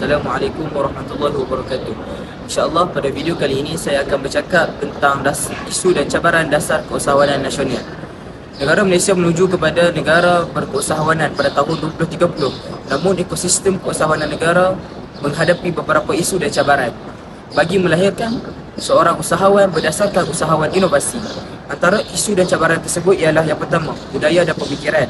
Assalamualaikum warahmatullahi wabarakatuh. InsyaAllah pada video kali ini saya akan bercakap tentang isu dan cabaran dasar keusahawanan nasional. Negara Malaysia menuju kepada negara berkeusahawanan pada tahun 2030. Namun ekosistem keusahawanan negara menghadapi beberapa isu dan cabaran bagi melahirkan seorang usahawan berdasarkan usahawan inovasi. Antara isu dan cabaran tersebut ialah yang pertama, budaya dan pemikiran.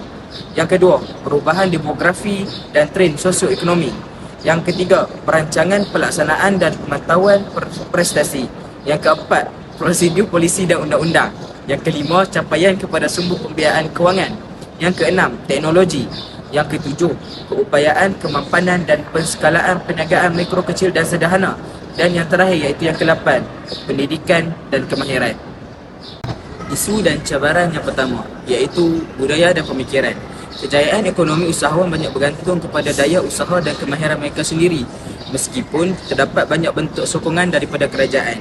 Yang kedua, perubahan demografi dan trend sosioekonomi. Yang ketiga, perancangan pelaksanaan dan pemantauan prestasi. Yang keempat, prosedur polisi dan undang-undang. Yang kelima, capaian kepada sumber pembiayaan kewangan. Yang keenam, teknologi. Yang ketujuh, keupayaan, kemampanan dan penskalaan perniagaan mikro, kecil dan sederhana. Dan yang terakhir iaitu yang ke-8, pendidikan dan kemahiran. Isu dan cabaran yang pertama iaitu budaya dan pemikiran. Kejayaan ekonomi usahawan banyak bergantung kepada daya usaha dan kemahiran mereka sendiri. Meskipun terdapat banyak bentuk sokongan daripada kerajaan,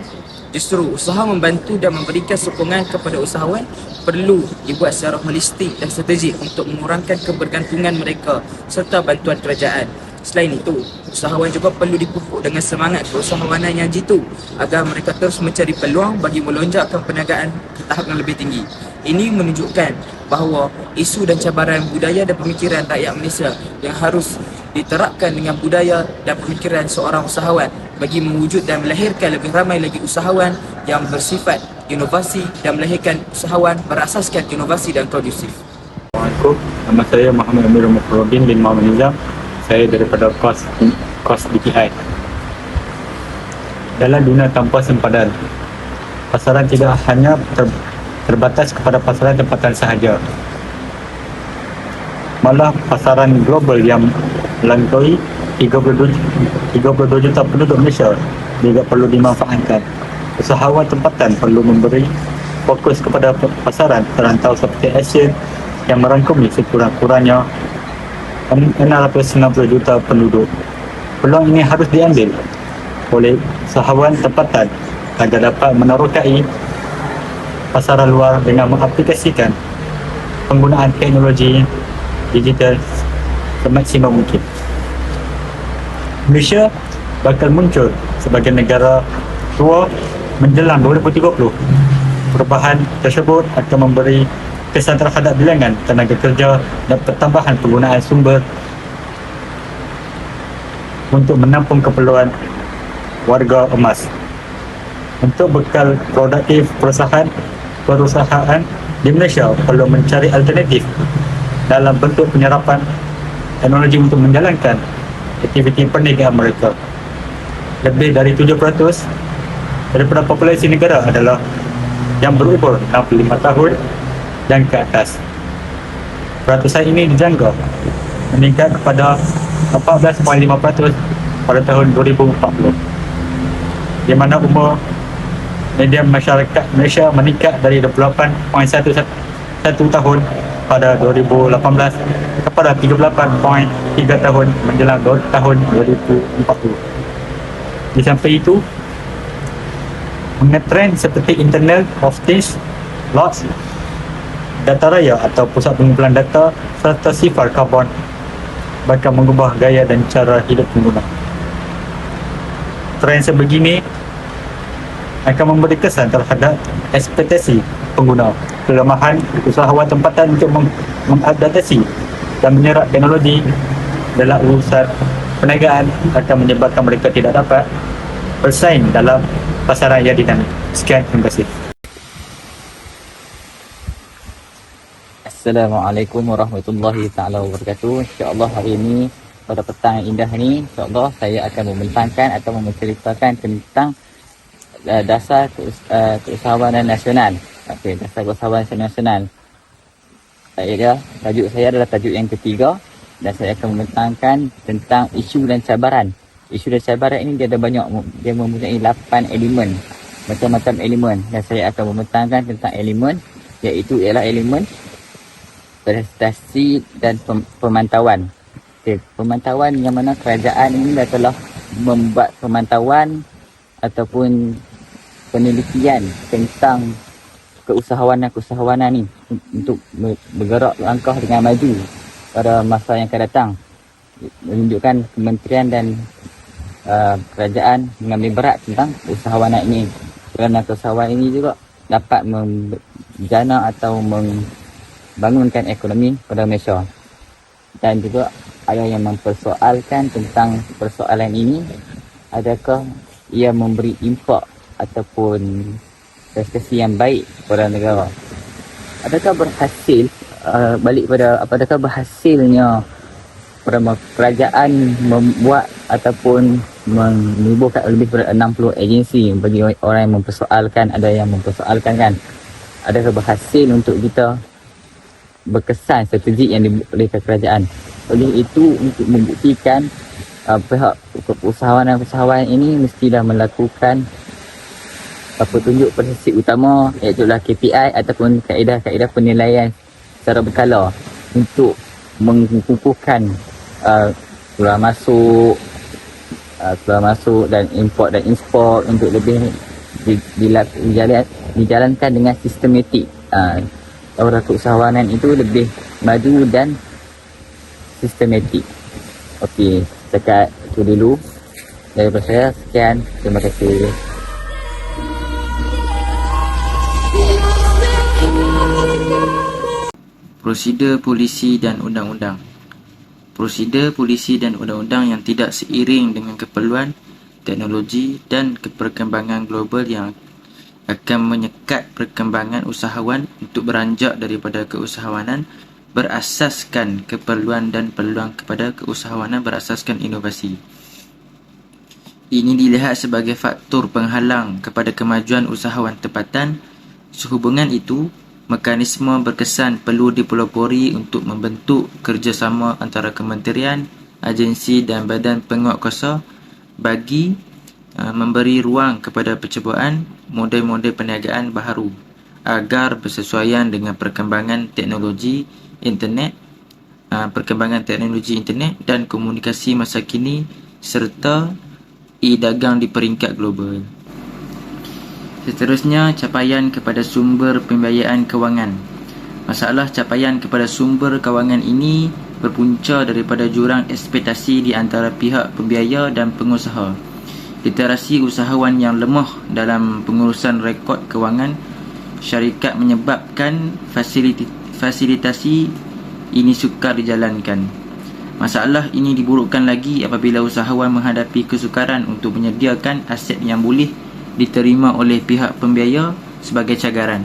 justru usaha membantu dan memberikan sokongan kepada usahawan perlu dibuat secara holistik dan strategik untuk mengurangkan kebergantungan mereka serta bantuan kerajaan. Selain itu, usahawan juga perlu dipupuk dengan semangat keusahawanan yang jitu agar mereka terus mencari peluang bagi melonjakkan perniagaan ke tahap yang lebih tinggi. Ini menunjukkan bahawa isu dan cabaran budaya dan pemikiran rakyat Malaysia yang harus diterapkan dengan budaya dan pemikiran seorang usahawan bagi mewujud dan melahirkan lebih ramai lagi usahawan yang bersifat inovasi dan melahirkan usahawan berasaskan inovasi dan kondusif. Assalamualaikum, nama saya Muhammad Amir Mukhrodin bin Muhammad Nizam. Saya daripada KOS DPI. Dalam dunia tanpa sempadan, pasaran tidak hanya terbatas kepada pasaran tempatan sahaja, malah pasaran global yang melampaui 32 juta penduduk Malaysia juga perlu dimanfaatkan. Usahawan tempatan perlu memberi fokus kepada pasaran terantau seperti ASEAN yang merangkumi sekurang-kurangnya 690 juta penduduk. Peluang ini harus diambil oleh usahawan tempatan agar dapat menerokai pasaran luar dengan mengaplikasikan penggunaan teknologi digital semaksimum mungkin. Malaysia bakal muncul sebagai negara tua menjelang 2030. Perubahan tersebut akan memberi kesan terhadap bilangan tenaga kerja dan pertambahan penggunaan sumber untuk menampung keperluan warga emas. Untuk bekal produktif perusahaan di Malaysia perlu mencari alternatif dalam bentuk penyerapan teknologi untuk menjalankan aktiviti perniagaan mereka. Lebih dari 7% daripada populasi negara adalah yang berumur 65 tahun dan ke atas. Peratusan ini dijangka meningkat kepada 14.5% pada tahun 2040, di mana umur median masyarakat Malaysia meningkat dari 28.11 tahun pada 2018 kepada 38.3 tahun menjelang tahun 2040. Di samping itu, megatrend seperti Internet of Things, LOTS, data raya atau pusat pengumpulan data serta sifar karbon bakal mengubah gaya dan cara hidup pengguna. Trend sebegini akan memberi kesan terhadap ekspektasi pengguna. Kelemahan usahawan tempatan untuk mengadaptasi dan menyerap teknologi dalam urusan perniagaan akan menyebabkan mereka tidak dapat bersaing dalam pasaran yang dinamik. Sekian, terima kasih. Assalamualaikum warahmatullahi taala wabarakatuh. InsyaAllah hari ini pada petang yang indah ni, insyaAllah saya akan membentangkan atau menceritakan tentang dasar keusahawanan nasional. Okey, dasar keusahawanan nasional. Tajuk saya adalah tajuk yang ketiga dan saya akan membentangkan tentang isu dan cabaran. Isu dan cabaran ini dia ada banyak, dia mempunyai 8 elemen, macam-macam elemen, dan saya akan membentangkan tentang elemen, iaitu ialah elemen prestasi dan pemantauan. Okay, pemantauan yang mana kerajaan ini dah telah membuat pemantauan ataupun penelitian tentang keusahawanan ni untuk bergerak langkah dengan maju pada masa yang akan datang. Menunjukkan kementerian dan kerajaan mengambil berat tentang usahawanan ini, kerana keusahawanan ini juga dapat menjana atau membangunkan ekonomi pada Malaysia. Dan juga ada yang mempersoalkan tentang persoalan ini, adakah ia memberi impak ataupun prestasi yang baik kepada negara. Adakah berhasil, balik pada adakah berhasilnya kerajaan membuat ataupun menubuhkan lebih daripada 60 agensi bagi orang yang mempersoalkan, ada yang mempersoalkan kan. Adakah berhasil untuk kita berkesan strategi yang dibuat oleh kerajaan. Oleh itu, untuk membuktikan pihak usahawan ini mestilah melakukan petunjuk prinsip utama, iaitu KPI ataupun kaedah-kaedah penilaian secara berkala untuk mengukuhkan keluar masuk dan import dan ekspor untuk lebih dijalankan dengan sistematik. Orang keusahawanan itu lebih maju dan sistematik. Okey, setakat itu dulu daripada saya. Sekian, terima kasih. Prosedur polisi dan undang-undang. Prosedur polisi dan undang-undang yang tidak seiring dengan keperluan teknologi dan perkembangan global yang akan menyekat perkembangan usahawan untuk beranjak daripada keusahawanan berasaskan keperluan dan peluang kepada keusahawanan berasaskan inovasi. Ini dilihat sebagai faktor penghalang kepada kemajuan usahawan tempatan. Sehubungan itu, mekanisme berkesan perlu dipelopori untuk membentuk kerjasama antara kementerian, agensi dan badan penguatkuasa bagi memberi ruang kepada percubaan model-model perniagaan baharu agar bersesuaian dengan perkembangan teknologi internet dan komunikasi masa kini serta e-dagang di peringkat global. Seterusnya, capaian kepada sumber pembiayaan kewangan. Masalah capaian kepada sumber kewangan ini berpunca daripada jurang ekspektasi di antara pihak pembiaya dan pengusaha. Literasi usahawan yang lemah dalam pengurusan rekod kewangan syarikat menyebabkan fasilitasi ini sukar dijalankan. Masalah ini diburukkan lagi apabila usahawan menghadapi kesukaran untuk menyediakan aset yang boleh diterima oleh pihak pembiaya sebagai cagaran.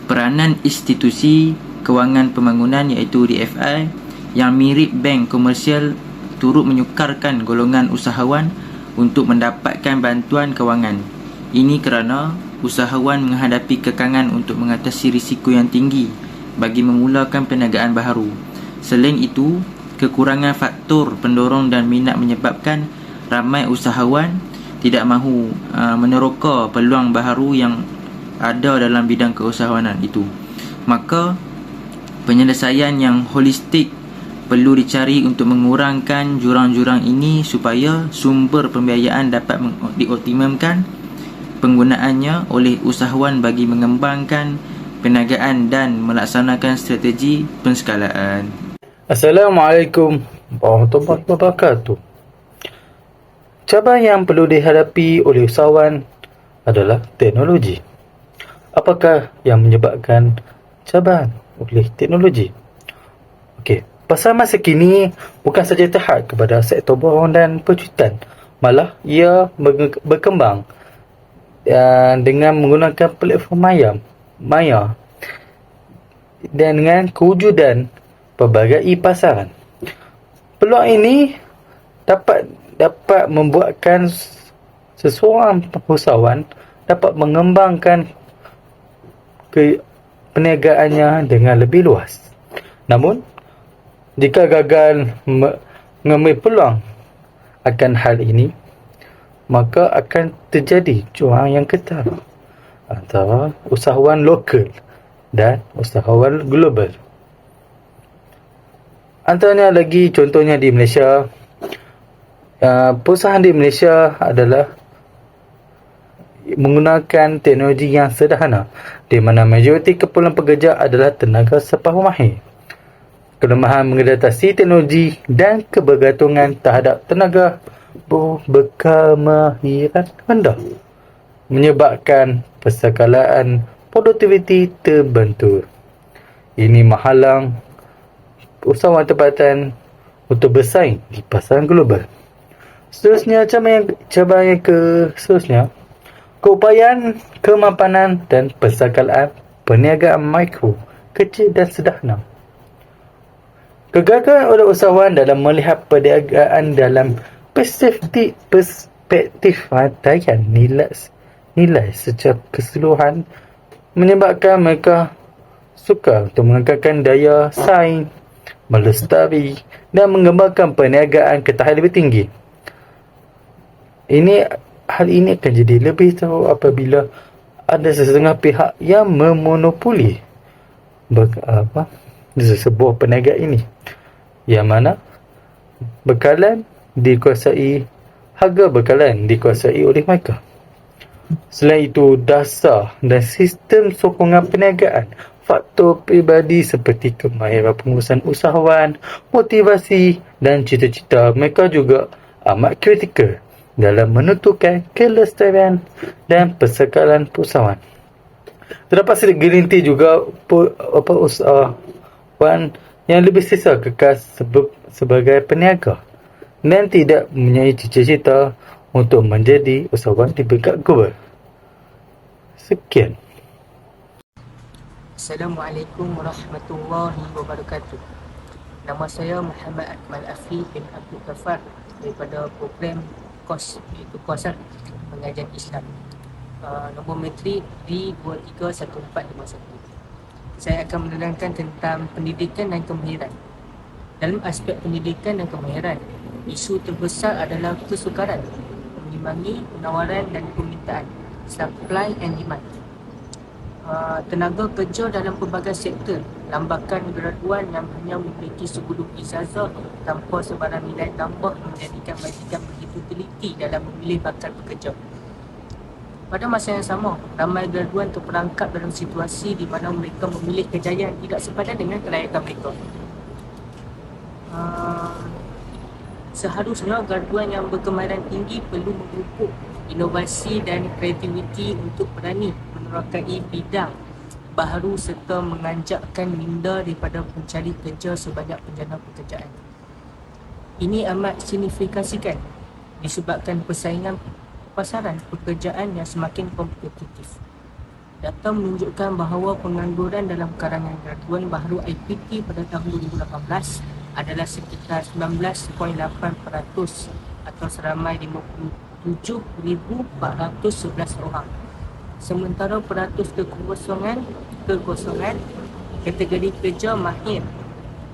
Peranan institusi kewangan pembangunan iaitu DFI yang mirip bank komersial turut menyukarkan golongan usahawan untuk mendapatkan bantuan kewangan. Ini kerana usahawan menghadapi kekangan untuk mengatasi risiko yang tinggi bagi memulakan perniagaan baharu. Selain itu, kekurangan faktor pendorong dan minat menyebabkan ramai usahawan tidak mahu meneroka peluang baharu yang ada dalam bidang keusahawanan itu. Maka, penyelesaian yang holistik perlu dicari untuk mengurangkan jurang-jurang ini supaya sumber pembiayaan dapat dioptimumkan penggunaannya oleh usahawan bagi mengembangkan perniagaan dan melaksanakan strategi penskalaan. Assalamualaikum warahmatullahi wabarakatuh. Cabaran yang perlu dihadapi oleh usahawan adalah teknologi. Apakah yang menyebabkan cabaran oleh teknologi? Okey, pasal masa kini bukan saja terhad kepada sektor borong dan percuitan, malah ia berkembang dengan menggunakan platform maya dan dengan kewujudan pelbagai pasaran. Peluang ini dapat membuatkan seseorang usahawan dapat mengembangkan perniagaannya dengan lebih luas. Namun, jika gagal mengambil peluang akan hal ini, maka akan terjadi jurang yang ketat antara usahawan lokal dan usahawan global. Antaranya lagi contohnya di Malaysia, perusahaan di Malaysia adalah menggunakan teknologi yang sederhana, di mana majoriti kumpulan pekerja adalah tenaga separuh mahir. Kelemahan mengadaptasi teknologi dan kebergantungan terhadap tenaga bekal mahiran rendah, menyebabkan persekalaan produktiviti terbentur. Ini menghalang usahawan tempatan untuk bersaing di pasaran global. Seterusnya, cabaran yang seterusnya, keupayaan, kemapanan dan persakalaan perniagaan mikro, kecil dan sederhana. Kegagalan oleh usahawan dalam melihat perniagaan dalam perspektif rantaian nilai secara keseluruhan menyebabkan mereka sukar untuk mengekalkan daya saing, melestari dan mengembangkan perniagaan ke tahap lebih tinggi. Hal ini akan jadi lebih teruk apabila ada sesetengah pihak yang memonopoli sebuah perniagaan ini, yang mana harga bekalan dikuasai oleh mereka. Selain itu, dasar dan sistem sokongan perniagaan, faktor peribadi seperti kemahiran pengurusan usahawan, motivasi dan cita-cita mereka juga amat kritikal dalam menentukan kelestarian dan persekalan perusahaan. Terdapat segelintir juga usahawan yang lebih sisa kekal sebagai peniaga dan tidak mempunyai cita-cita untuk menjadi usahawan di peringkat global. Sekian. Assalamualaikum warahmatullahi wabarakatuh. Nama saya Muhammad Akmal Afi bin Abdul Ghaffar daripada program KOS, iaitu Kawasan Pengajian Islam, nombor metrik D231451. Saya akan menerangkan tentang pendidikan dan kemahiran. Dalam aspek pendidikan dan kemahiran, isu terbesar adalah kesukaran mengimbangi penawaran dan permintaan, supply and demand. Tenaga kerja dalam pelbagai sektor, lambakan graduan yang hanya memiliki sebelum ijazah tanpa sebarang nilai tambah menjadikan majikan begitu teliti dalam memilih bakal pekerja. Pada masa yang sama, ramai graduan terperangkap dalam situasi di mana mereka memilih kejayaan tidak sepadan dengan kelayakan mereka. Seharusnya graduan yang berkemahiran tinggi perlu memupuk inovasi dan kreativiti untuk berani menerokai bidang baharu serta menganjakkan minda daripada pencari kerja sebanyak penjana pekerjaan. Ini amat signifikan disebabkan persaingan pasaran pekerjaan yang semakin kompetitif. Data menunjukkan bahawa pengangguran dalam kalangan graduan baharu IPT pada tahun 2018 adalah sekitar 19.8% atau seramai 57,411 orang. Sementara peratus kekosongan kategori kerja mahir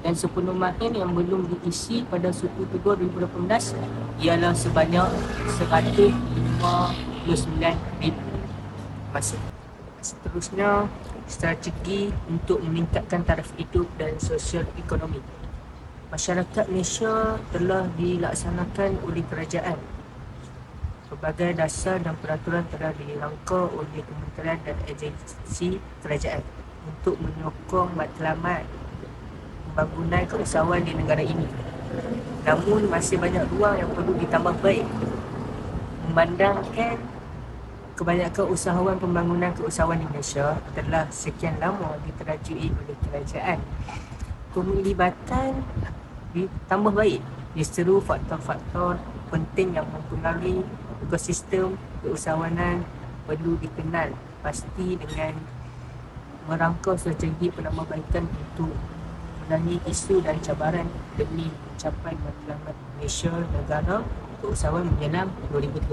dan sepenuh mahir yang belum diisi pada suku kedua 2018 ialah sebanyak 159,000. Seterusnya, strategi untuk meningkatkan taraf hidup dan sosial ekonomi. Masyarakat Malaysia telah dilaksanakan oleh kerajaan. Pelbagai dasar dan peraturan telah dirangka oleh kementerian dan agensi kerajaan untuk menyokong matlamat pembangunan keusahawan di negara ini. Namun masih banyak ruang yang perlu ditambah baik. Memandangkan kebanyakan usahawan pembangunan keusahawan di Malaysia telah sekian lama diterajui oleh kerajaan, penglibatan ditambah baik. Diseru faktor-faktor penting yang mempengaruhi ekosistem keusahawanan perlu dikenal pasti dengan merangka strategi penambahbaikan untuk menangani isu dan cabaran demi mencapai matlamat Malaysia negara keusahawan menjelang 2030.